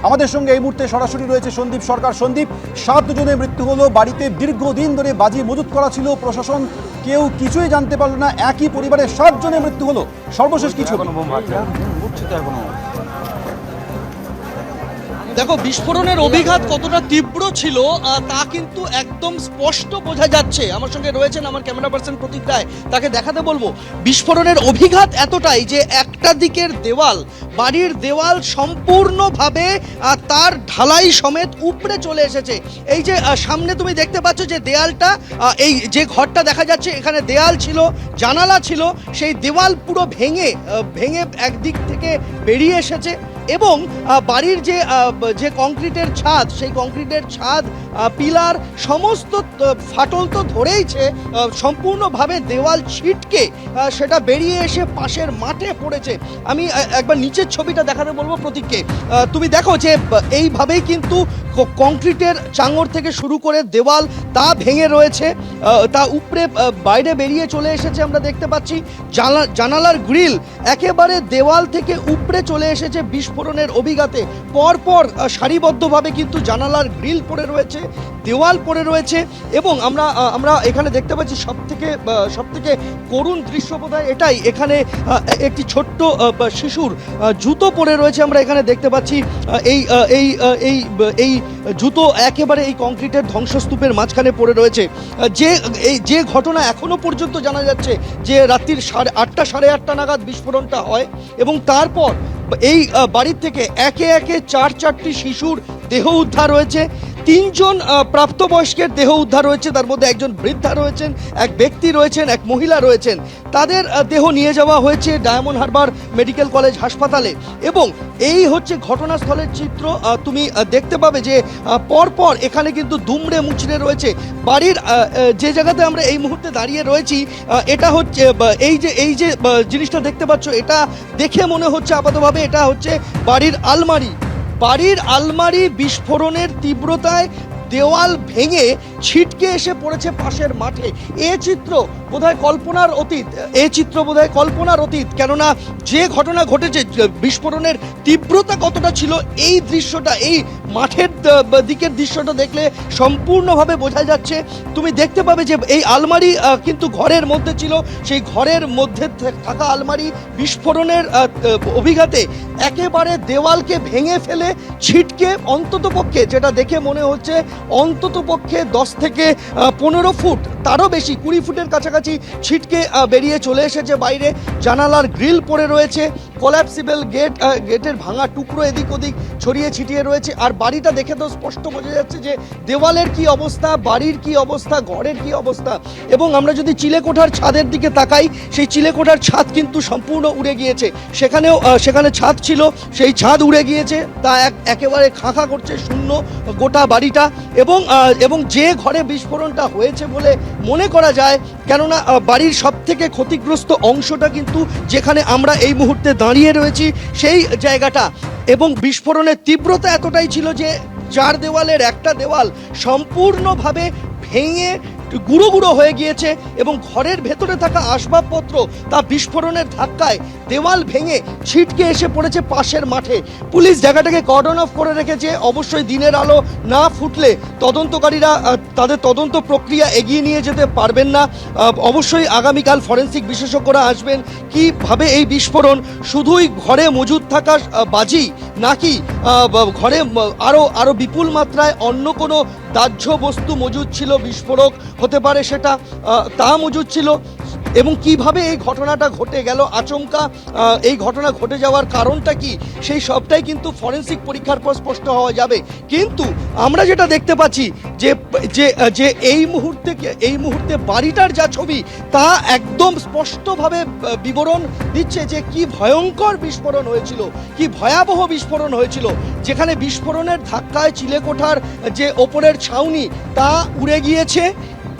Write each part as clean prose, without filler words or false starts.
আমাদের সঙ্গে এই মুহূর্তে সরাসরি রয়েছে সন্দীপ সরকার। সন্দীপ, 7 জনের মৃত্যু হলো, বাড়িতে দীর্ঘদিন ধরে বাজি মজুত করা ছিল, প্রশাসন কেউ কিছুই জানতে পারলো না, একই পরিবারের 7 জনের মৃত্যু হলো, সর্বশেষ কিছু। দেখো, বিস্ফোরণের অভিঘাত কতটা তীব্র ছিল তা কিন্তু একদম স্পষ্ট বোঝা যাচ্ছে। আমার সঙ্গে রয়েছেন আমার ক্যামেরা পার্সন প্রতীক রায়, তাকে দেখাতে বলবো। বিস্ফোরণের অভিঘাত এতটাই যে একটা দিকের দেওয়াল, বাড়ির দেওয়াল সম্পূর্ণভাবে তার ঢালাই সমেত উপড়ে চলে এসেছে। এই যে সামনে তুমি দেখতে পাচ্ছ যে দেয়ালটা, এই যে ঘরটা দেখা যাচ্ছে, এখানে দেয়াল ছিল, জানালা ছিল, সেই দেওয়াল পুরো ভেঙে একদিক থেকে বেরিয়ে এসেছে এবং বাড়ির যে কংক্রিটের ছাদ, সেই কংক্রিটের ছাদ, পিলার সমস্ত ফাটল তো ধরেইছে, সম্পূর্ণভাবে দেওয়াল ছিটকে সেটা বেরিয়ে এসে পাশের মাঠে পড়েছে। আমি একবার নিচের ছবিটা দেখাতে বলবো প্রতীককে। তুমি দেখো যে এইভাবেই কিন্তু কংক্রিটের চাঙড় থেকে শুরু করে দেওয়াল তা ভেঙে রয়েছে, তা উপরে বাইরে বেরিয়ে চলে এসেছে। আমরা দেখতে পাচ্ছি জানালার গ্রিল একেবারে দেওয়াল থেকে উপরে চলে এসেছে বিস্ফোরণের অভিঘাতে। পরপর সারিবদ্ধভাবে কিন্তু জানালার গ্রিল পড়ে রয়েছে, দেওয়াল পড়ে রয়েছে এবং আমরা এখানে দেখতে পাচ্ছি সবথেকে করুণ দৃশ্য বোধহয় এটাই। এখানে একটি ছোট্ট শিশুর জুতো পড়ে রয়েছে, আমরা এখানে দেখতে পাচ্ছি। এই জুতো একেবারে এই কংক্রিটের ধ্বংসস্তূপের মাঝখানে পড়ে রয়েছে। যে ঘটনা এখনো পর্যন্ত জানা যাচ্ছে যে রাত্রির 8টা সাড়ে 8টা নাগাদ বিস্ফোরণটা হয় এবং তারপর এই বাড়ির থেকে একে একে 4টি শিশুর দেহ উদ্ধার হয়েছে, 3 জন প্রাপ্তবয়স্কের দেহ উদ্ধার হয়েছে, তার মধ্যে একজন বৃদ্ধা রয়েছেন, এক ব্যক্তি রয়েছেন, এক মহিলা রয়েছেন। তাদের দেহ নিয়ে যাওয়া হয়েছে ডায়মন্ড হারবার মেডিকেল কলেজ হাসপাতালে এবং এই হচ্ছে ঘটনাস্থলের চিত্র। তুমি দেখতে পাবে যে পরপর এখানে কিন্তু দুমড়ে মুচড়ে রয়েছে বাড়ির। যে জায়গাতে আমরা এই মুহূর্তে দাঁড়িয়ে রয়েছি, এটা হচ্ছে এই যে জিনিসটা দেখতে পাচ্ছ, এটা দেখে মনে হচ্ছে আপাতভাবে এটা হচ্ছে বাড়ির আলমারি বিস্ফোরণের তীব্রতায় দেওয়াল ভেঙে ছিটকে এসে পড়েছে পাশের মাঠে। এ চিত্র বোধহয় কল্পনার অতীত, কেননা যে ঘটনা ঘটেছে, বিস্ফোরণের তীব্রতা কতটা ছিল, এই দৃশ্যটা, এই মাঠের দিকের দৃশ্যটা দেখলে সম্পূর্ণভাবে বোঝা যাচ্ছে। তুমি দেখতে পাবে যে এই আলমারি কিন্তু ঘরের মধ্যে ছিল, সেই ঘরের মধ্যে থাকা আলমারি বিস্ফোরণের অভিঘাতে একেবারে দেওয়ালকে ভেঙে ফেলে ছিটকে অন্ততপক্ষে, যেটা দেখে মনে হচ্ছে অন্ততপক্ষে 10 থেকে 15 ফুট, তারও বেশি 20 ফুটের কাছাকাছি ছিটকে বেরিয়ে চলে এসেছে বাইরে। জানালার গ্রিল পড়ে রয়েছে, কোল্যাপসিবল গেটের ভাঙা টুকরো এদিক ওদিক ছড়িয়ে ছিটিয়ে রয়েছে। আর বাড়িটা দেখে তো স্পষ্ট বোঝা যাচ্ছে যে দেওয়ালের কি অবস্থা, বাড়ির কি অবস্থা, ঘরের কি অবস্থা। এবং আমরা যদি চিলেকোঠার ছাদের দিকে তাকাই, সেই চিলেকোঠার ছাদ কিন্তু সম্পূর্ণ উড়ে গিয়েছে। সেখানে ছাদ ছিল, সেই ছাদ উড়ে গিয়েছে, তা একেবারে খাঁখা করছে, শূন্য গোটা বাড়িটা। এবং যে ঘরে বিস্ফোরণটা হয়েছে বলে মনে করা যায়, কেননা বাড়ির সবথেকে ক্ষতিগ্রস্ত অংশটা কিন্তু যেখানে আমরা এই মুহূর্তে দাঁড়িয়ে রয়েছি সেই জায়গাটা। এবং বিস্ফোরণের তীব্রতা এতটাই ছিল যে 4 দেওয়ালের একটা দেওয়াল সম্পূর্ণভাবে ভেঙে গুঁড়ো গুঁড়ো হয়ে গিয়েছে এবং ঘরের ভেতরে থাকা আসবাবপত্র তা বিস্ফোরণের ধাক্কায় দেওয়াল ভেঙে ছিটকে এসে পড়েছে পাশের মাঠে। পুলিশ জায়গাটাকে কর্ডন অফ করে রেখেছে। অবশ্যই দিনের আলো না ফুটলে তদন্তকারীরা তাদের তদন্ত প্রক্রিয়া এগিয়ে নিয়ে যেতে পারবেন না। অবশ্যই আগামীকাল ফরেন্সিক বিশেষজ্ঞরা আসবেন। কিভাবে এই বিস্ফোরণ শুধুই ঘরে মজুদ থাকা বাজি, নাকি ঘরে আরও বিপুল মাত্রায় অন্য কোনো দাহ্য বস্তু মজুদ ছিল, বিস্ফোরক হতে পারে সেটা, তা মজুদ ছিল। এবং কিভাবে এই ঘটনাটা ঘটে গেল আচমকা, এই ঘটনা ঘটে যাওয়ার কারণটা কি, সেই সবটাই কিন্তু ফরেন্সিক পরীক্ষার পর স্পষ্ট হওয়া যাবে। কিন্তু আমরা যেটা দেখতে পাচ্ছি যে এই মুহূর্তে বাড়িটার যা ছবি, তা একদম স্পষ্টভাবে বিবরণ দিচ্ছে যে কি ভয়ঙ্কর বিস্ফোরণ হয়েছিল, কি ভয়াবহ বিস্ফোরণ হয়েছিল। যেখানে বিস্ফোরণের ধাক্কায় চিলেকোঠার যে ওপরের ছাউনি তা উড়ে গিয়েছে,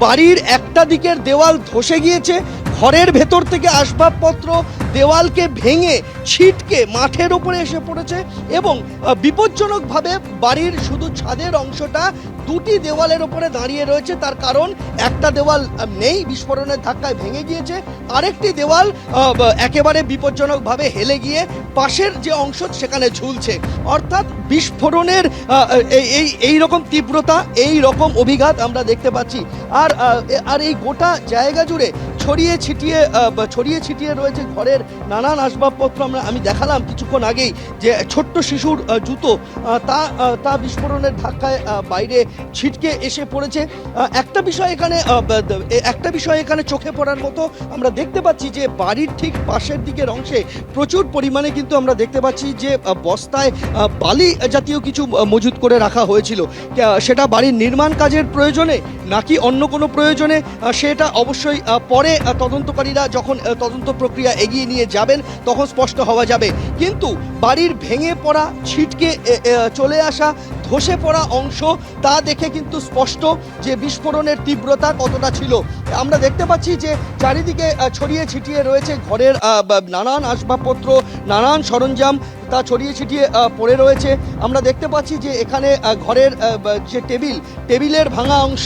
বাড়ির একটা দিকের দেওয়াল ধসে গিয়েছে, ঘরের ভেতর থেকে আসবাবপত্র দেওয়ালকে ভেঙে ছিটকে মাঠের উপরে এসে পড়েছে এবং বিপজ্জনকভাবে বাড়ির শুধু ছাদের অংশটা দুটি দেওয়ালের উপরে দাঁড়িয়ে রয়েছে। তার কারণ একটা দেওয়াল নেই, বিস্ফোরণের ধাক্কায় ভেঙে গিয়েছে, আরেকটি দেওয়াল একেবারে বিপজ্জনকভাবে হেলে গিয়ে পাশের যে অংশ সেখানে ঝুলছে। অর্থাৎ বিস্ফোরণের এই রকম তীব্রতা, এই রকম অভিঘাত আমরা দেখতে পাচ্ছি। আর এই গোটা জায়গা জুড়ে ছড়িয়ে ছিটিয়ে রয়েছে ঘরের নানান আসবাবপত্র। আমি দেখালাম কিছুক্ষণ আগেই যে ছোট্ট শিশুর জুতো তা বিস্ফোরণের ধাক্কায় বাইরে ছিটকে এসে পড়েছে। একটা বিষয় এখানে চোখে পড়ার মতো আমরা দেখতে পাচ্ছি যে বাড়ির ঠিক পাশের দিকের অংশে প্রচুর পরিমাণে কিন্তু আমরা দেখতে পাচ্ছি যে বস্তায় বালি জাতীয় কিছু মজুত করে রাখা হয়েছিল। সেটা বাড়ির নির্মাণ কাজের প্রয়োজনে নাকি অন্য কোনো প্রয়োজনে সেটা অবশ্যই পরে তদন্তকারীরা যখন তদন্ত প্রক্রিয়া এগিয়ে নিয়ে যাবেন তখন স্পষ্ট হওয়া যাবে। কিন্তু বাড়ির ভেঙে পড়া, ছিটকে চলে আসা, ধসে পড়া অংশ তা দেখে কিন্তু স্পষ্ট যে বিস্ফোরণের তীব্রতা কতটা ছিল। আমরা দেখতে পাচ্ছি যে চারিদিকে ছড়িয়ে ছিটিয়ে রয়েছে ঘরের নানান আসবাবপত্র, নানান সরঞ্জাম তা ছড়িয়ে ছিটিয়ে পড়ে রয়েছে। আমরা দেখতে পাচ্ছি যে এখানে ঘরের যে টেবিলের ভাঙা অংশ,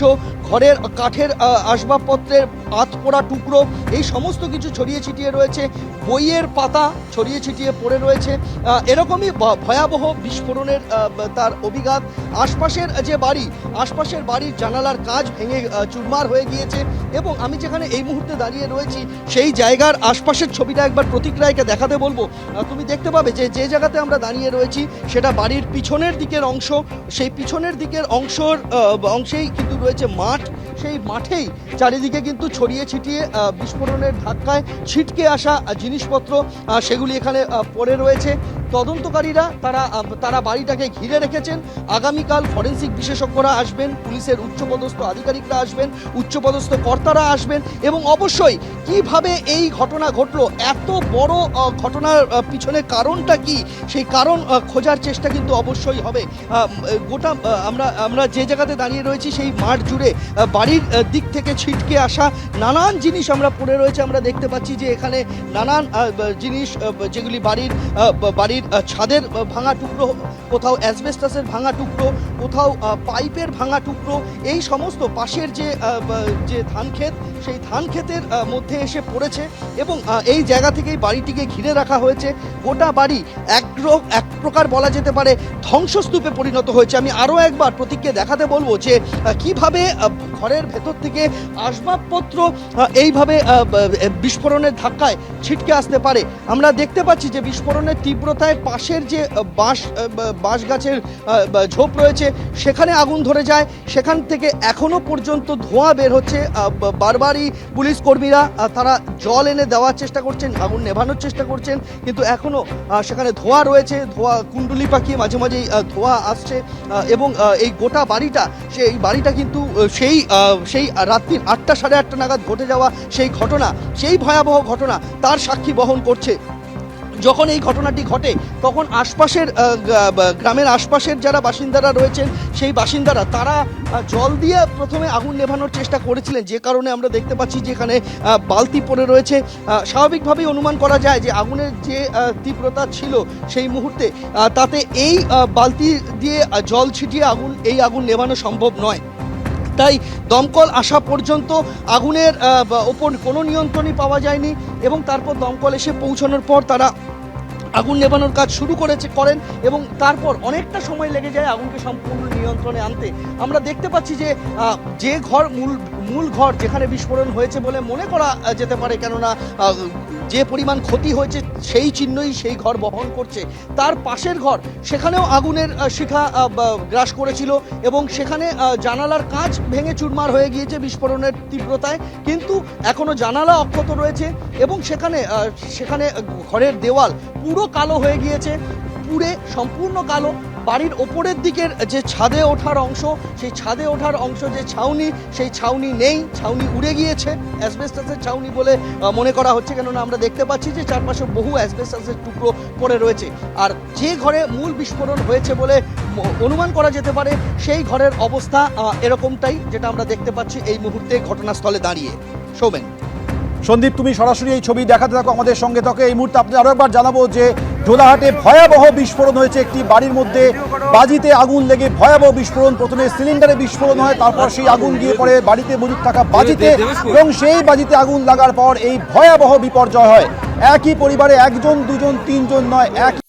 ঘরের কাঠের আসবাবপত্রের পাত পোড়া টুকরো, এই সমস্ত কিছু ছড়িয়ে ছিটিয়ে রয়েছে। বইয়ের পাতা ছড়িয়ে ছিটিয়ে পড়ে রয়েছে। এরকমই ভয়াবহ বিস্ফোরণের তার অভিঘাত। আশপাশের বাড়ির জানালার কাঁচ ভেঙে চুরমার হয়ে গিয়েছে এবং আমি যেখানে এই মুহূর্তে দাঁড়িয়ে রয়েছি সেই জায়গার আশপাশের ছবিটা একবার প্রতীক রায়কে দেখাতে বলবো। তুমি দেখতে পাবে যে জায়গাতে আমরা দাঁড়িয়ে রয়েছি সেটা বাড়ির পিছনের দিকের অংশ। সেই পিছনের দিকের অংশেই কিন্তু রয়েছে মাঠ। সেই মাঠেই চারিদিকে কিন্তু ছড়িয়ে ছিটিয়ে বিস্ফোরণের ধাক্কায় ছিটকে আসা জিনিসপত্র সেগুলি এখানে পড়ে রয়েছে। তদন্তকারীরা তারা বাড়িটাকে ঘিরে রেখেছেন। আগামীকাল ফরেনসিক বিশেষজ্ঞরা আসবেন, পুলিশের উচ্চপদস্থ আধিকারিকরা আসবেন, উচ্চপদস্থ কর্তারা আসবেন এবং অবশ্যই কিভাবে এই ঘটনা ঘটলো, এত বড় ঘটনার পিছনে কারণটা কি, সেই কারণ খোঁজার চেষ্টা কিন্তু অবশ্যই হবে। গোটা আমরা যে জায়গাতে দাঁড়িয়ে রয়েছি সেই মাঠ জুড়ে বাড়ির দিক থেকে ছিটকে আসা নানান জিনিস আমরা পড়ে রয়েছে। আমরা দেখতে পাচ্ছি যে এখানে নানান জিনিস যেগুলি বাড়ির ছাদের ভাঙা টুকরো, কোথাও অ্যাসবেস্টাসের ভাঙা টুকরো, কোথাও পাইপের ভাঙা টুকরো, এই সমস্ত পাশের যে ধান ক্ষেত, সেই ধান ক্ষেতের মধ্যে এসে পড়েছে এবং এই জায়গা থেকেই বাড়িটিকে ঘিরে রাখা হয়েছে। গোটা বাড়ি এক প্রকার বলা যেতে পারে ধ্বংসস্তূপে পরিণত হয়েছে। আমি আরও একবার প্রতীককে দেখাতে বলবো যে কিভাবে ঘরের ভেতর থেকে আসবাবপত্র এইভাবে বিস্ফোরণের ধাক্কায় ছিটকে আসতে পারে। আমরা দেখতে পাচ্ছি যে বিস্ফোরণের তীব্রতায় পাশের যে বাঁশ গাছের ঝোপ রয়েছে সেখানে আগুন ধরে যায়। সেখান থেকে এখনো পর্যন্ত ধোঁয়া বের হচ্ছে। বারবারই পুলিশ কর্মীরা তারা জল এনে দেওয়ার চেষ্টা করছেন, আগুন নেভানোর চেষ্টা করছেন, কিন্তু এখনো সেখানে ধোঁয়া রয়েছে। ধোঁয়া কুণ্ডুলি পাকিয়ে মাঝে মাঝেই ধোঁয়া আসছে এবং এই গোটা বাড়িটা কিন্তু সেই রাত্রির 8টা সাড়ে 8টা নাগাদ ঘটে যাওয়া সেই ভয়াবহ ঘটনা তার সাক্ষী বহন করছে। যখন এই ঘটনাটি ঘটে তখন গ্রামের আশপাশের যারা বাসিন্দারা রয়েছেন সেই বাসিন্দারা তারা জল দিয়ে প্রথমে আগুন নেভানোর চেষ্টা করেছিলেন, যে কারণে আমরা দেখতে পাচ্ছি যে এখানে বালতি পড়ে রয়েছে। স্বাভাবিকভাবেই অনুমান করা যায় যে আগুনের যে তীব্রতা ছিল সেই মুহূর্তে তাতে এই বালতি দিয়ে জল ছিটিয়ে আগুন নেভানো সম্ভব নয়। তাই দমকল আসা পর্যন্ত আগুনের ওপর কোনো নিয়ন্ত্রণই পাওয়া যায়নি এবং তারপর দমকল এসে পৌঁছানোর পর তারা আগুন নেভানোর কাজ শুরু করেন এবং তারপর অনেকটা সময় লেগে যায় আগুনকে সম্পূর্ণ নিয়ন্ত্রণে আনতে। আমরা দেখতে পাচ্ছি যে ঘর মূল ঘর যেখানে বিস্ফোরণ হয়েছে বলে মনে করা যেতে পারে, কেননা যে পরিমাণ ক্ষতি হয়েছে সেই চিহ্নই সেই ঘর বহন করছে। তার পাশের ঘর, সেখানেও আগুনের শিখা গ্রাস করেছিল এবং সেখানে জানালার কাঁচ ভেঙে চুরমার হয়ে গিয়েছে বিস্ফোরণের তীব্রতায়, কিন্তু এখনো জানালা অক্ষত রয়েছে এবং সেখানে ঘরের দেওয়াল পুরো কালো হয়ে গিয়েছে, পুরে সম্পূর্ণ কালো। বাড়ির ওপরের দিকের যে ছাদে ওঠার অংশ, সেই ছাদে ওঠার অংশ যে ছাউনি, সেই ছাউনি নেই, ছাউনি উড়ে গিয়েছে। অ্যাসবেস্টাসের ছাউনি বলে মনে করা হচ্ছে, কেননা আমরা দেখতে পাচ্ছি যে চারপাশে বহু অ্যাসবেস্টাসের টুকরো পড়ে রয়েছে। আর যে ঘরে মূল বিস্ফোরণ হয়েছে বলে অনুমান করা যেতে পারে সেই ঘরের অবস্থা এরকমটাই, যেটা আমরা দেখতে পাচ্ছি এই মুহূর্তে ঘটনাস্থলে দাঁড়িয়ে। সৌমেন। সন্দীপ, তুমি সরাসরি এই ছবি দেখাতে থাকো, আমাদের সঙ্গে থাকো। এই মুহূর্তে আপনি আরো একবার জানাবো যে জোড়াহাটে ভয়াবহ বিস্ফোরণ হয়েছে একটি বাড়ির মধ্যে, বাজিতে আগুন লেগে ভয়াবহ বিস্ফোরণ। প্রথমে সিলিন্ডারে বিস্ফোরণ হয়, তারপর সেই আগুন গিয়ে পড়ে বাড়িতে মজুদ থাকা বাজিতে, এবং সেই বাজিতে আগুন লাগার পর এই ভয়াবহ বিপর্যয় হয়। একই পরিবারে একজন দুজন তিনজন নয়, একই